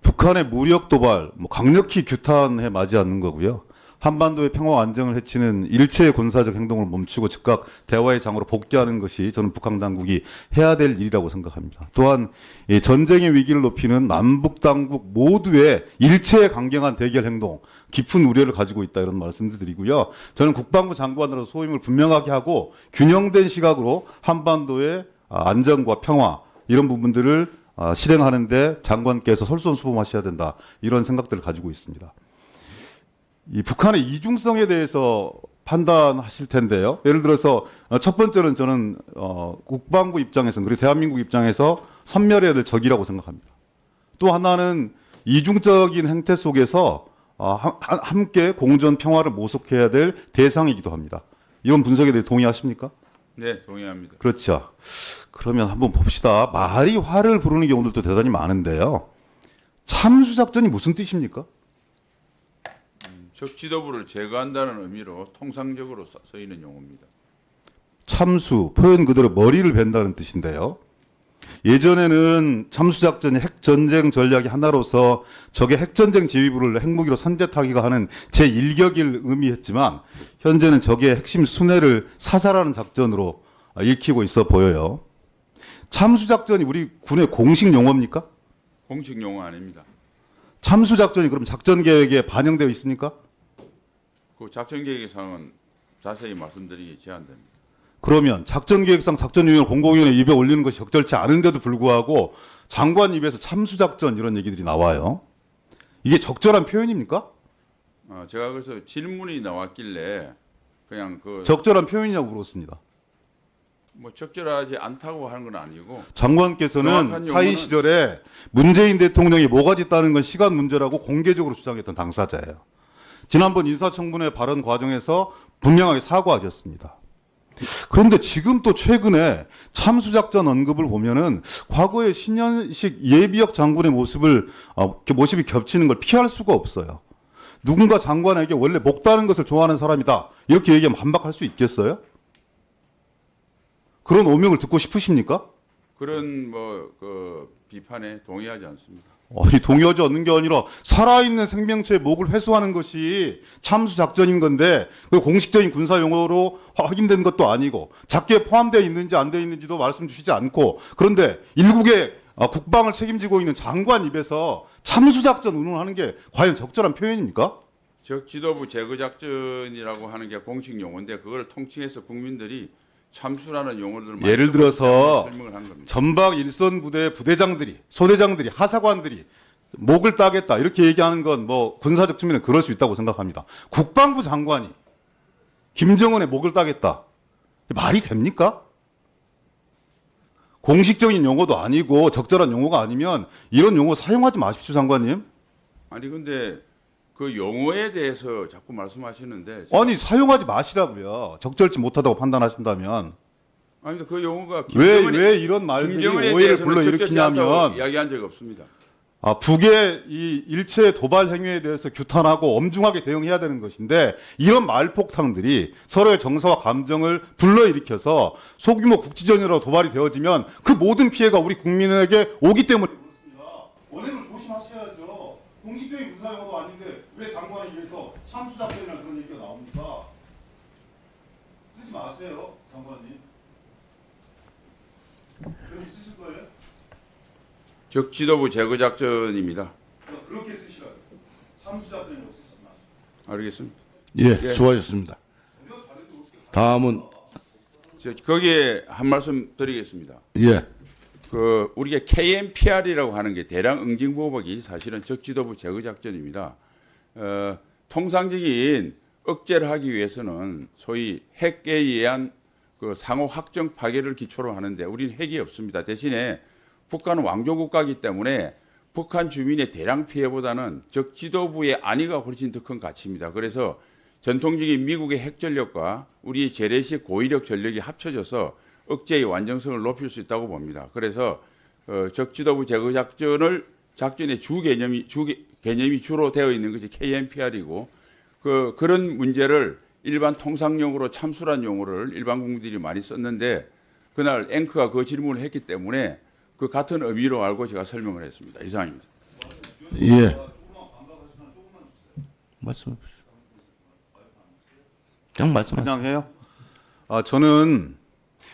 북한의 무력 도발, 강력히 규탄해 마지 않는 거고요. 한반도의 평화 안정을 해치는 일체의 군사적 행동을 멈추고 즉각 대화의 장으로 복귀하는 것이 저는 북한 당국이 해야 될 일이라고 생각합니다. 또한 이 전쟁의 위기를 높이는 남북 당국 모두의 일체의 강경한 대결 행동, 깊은 우려를 가지고 있다 이런 말씀도 드리고요. 저는 국방부 장관으로서 소임을 분명하게 하고 균형된 시각으로 한반도의 안정과 평화 이런 부분들을 실행하는데 장관께서 솔선수범하셔야 된다 이런 생각들을 가지고 있습니다. 이 북한의 이중성에 대해서 판단하실 텐데요. 예를 들어서 첫 번째는 저는 국방부 입장에서는 그리고 대한민국 입장에서 섬멸해야 될 적이라고 생각합니다. 또 하나는 이중적인 행태 속에서 함께 공존 평화를 모색해야 될 대상이기도 합니다. 이런 분석에 대해 동의하십니까? 네, 동의합니다. 그렇죠. 그러면 한번 봅시다. 말이 화를 부르는 경우들도 대단히 많은데요. 참수작전이 무슨 뜻입니까? 적 지도부를 제거한다는 의미로 통상적으로 쓰이는 용어입니다. 참수, 표현 그대로 머리를 벤다는 뜻인데요. 예전에는 참수작전이 핵전쟁 전략의 하나로서 적의 핵전쟁 지휘부를 핵무기로 선제타기가 하는 제1격을 의미했지만 현재는 적의 핵심 순회를 사살하는 작전으로 읽히고 있어 보여요. 참수작전이 우리 군의 공식 용어입니까? 공식 용어 아닙니다. 참수작전이 그럼 작전 계획에 반영되어 있습니까? 그 작전 계획 사항은 자세히 말씀드리기 제한됩니다. 그러면 작전 계획상 작전 유형을 공공위원회 입에 올리는 것이 적절치 않은데도 불구하고 장관 입에서 참수작전 이런 얘기들이 나와요. 이게 적절한 표현입니까? 제가 그래서 질문이 나왔길래 그냥 적절한 표현이냐고 물었습니다. 뭐 적절하지 않다고 하는 건 아니고 장관께서는 정확한 사의 용어는- 시절에 문재인 대통령이 뭐가지 따는 건 시간 문제라고 공개적으로 주장했던 당사자예요. 지난번 인사청문회 발언 과정에서 분명하게 사과하셨습니다. 그런데 지금 또 최근에 참수작전 언급을 보면은 과거의 신현식 예비역 장군의 모습이 겹치는 걸 피할 수가 없어요. 누군가 장관에게 원래 목 다는 것을 좋아하는 사람이다. 이렇게 얘기하면 반박할 수 있겠어요? 그런 오명을 듣고 싶으십니까? 그런 비판에 동의하지 않습니다. 아니, 동의하지 않는 게 아니라 살아있는 생명체의 목을 회수하는 것이 참수작전인 건데 그 공식적인 군사 용어로 확인된 것도 아니고 작게 포함되어 있는지 안 되어 있는지도 말씀 주시지 않고 그런데 일국의 국방을 책임지고 있는 장관 입에서 참수작전 운운하는 게 과연 적절한 표현입니까? 적 지도부 제거 작전이라고 하는 게 공식 용어인데 그걸 통칭해서 국민들이 참수라는 용어를 많이 예를 들어서 설명을 한 겁니다. 전방 일선 부대 부대장들이 소대장들이 하사관들이 목을 따겠다 이렇게 얘기하는 건 군사적 측면에 그럴 수 있다고 생각합니다. 국방부 장관이 김정은의 목을 따겠다 말이 됩니까? 공식적인 용어도 아니고 적절한 용어가 아니면 이런 용어 사용하지 마십시오, 장관님. 아니 근데 그 용어에 대해서 자꾸 말씀하시는데 아니 사용하지 마시라고요. 적절치 못하다고 판단하신다면 아니 근데 그 용어가 왜 이런 말들이 김정은에 오해를 대해서는 적절치 않다고 불러일으키냐면 이야기한 적이 없습니다. 북의 이 일체 도발 행위에 대해서 규탄하고 엄중하게 대응해야 되는 것인데 이런 말폭탄들이 서로의 정서와 감정을 불러일으켜서 소규모 국지전이라도 도발이 되어지면 그 모든 피해가 우리 국민에게 오기 때문에 그렇습니다. 언행을 조심하셔야죠. 공식적인 군사용어도 아닌데 왜 장관에 의해서 참수작전이나 그런 얘기가 나옵니까? 쓰지 마세요, 장관님. 그래서 쓰실 거예요? 적 지도부 제거 작전입니다. 그렇게 쓰시라고요. 참수작전이라고 쓰지 마세요. 알겠습니다. 예, 수고하셨습니다. 다음은 거기에 한 말씀 드리겠습니다. 예, 우리가 KMPR이라고 하는 게 대량 응징 보복이 사실은 적 지도부 제거 작전입니다. 통상적인 억제를 하기 위해서는 소위 핵에 의한 그 상호 확정 파괴를 기초로 하는데 우리는 핵이 없습니다. 대신에 북한은 왕조 국가이기 때문에 북한 주민의 대량 피해보다는 적 지도부의 안위가 훨씬 더 큰 가치입니다. 그래서 전통적인 미국의 핵 전력과 우리 재래식 고위력 전력이 합쳐져서 억제의 완전성을 높일 수 있다고 봅니다. 그래서 적 지도부 제거 작전의 개념이 주로 되어 있는 것이 KMPR이고 그런 문제를 일반 통상용어로 참수란 용어를 일반 국민들이 많이 썼는데 그날 앵커가 그 질문을 했기 때문에 그 같은 의미로 알고 제가 설명을 했습니다. 이상입니다. 예. 말씀해 보시죠. 그냥 말씀하세요. 그냥 해요? 저는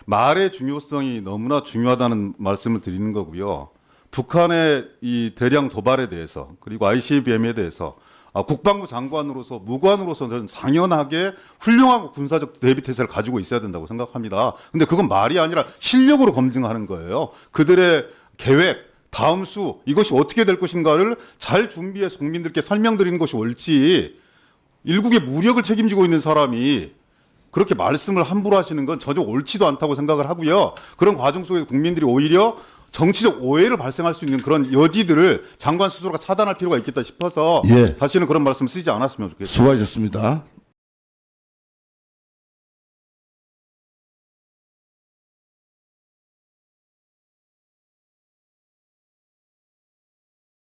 말의 중요성이 너무나 중요하다는 말씀을 드리는 거고요. 북한의 이 대량 도발에 대해서 그리고 ICBM에 대해서 국방부 장관으로서 무관으로서 저는 당연하게 훌륭하고 군사적 대비 태세를 가지고 있어야 된다고 생각합니다. 근데 그건 말이 아니라 실력으로 검증하는 거예요. 그들의 계획, 다음 수 이것이 어떻게 될 것인가를 잘 준비해서 국민들께 설명드리는 것이 옳지. 일국의 무력을 책임지고 있는 사람이 그렇게 말씀을 함부로 하시는 건 전혀 옳지도 않다고 생각을 하고요. 그런 과정 속에 국민들이 오히려 정치적 오해를 발생할 수 있는 그런 여지들을 장관 스스로가 차단할 필요가 있겠다 싶어서 예. 다시는 그런 말씀 쓰지 않았으면 좋겠습니다. 수고하셨습니다.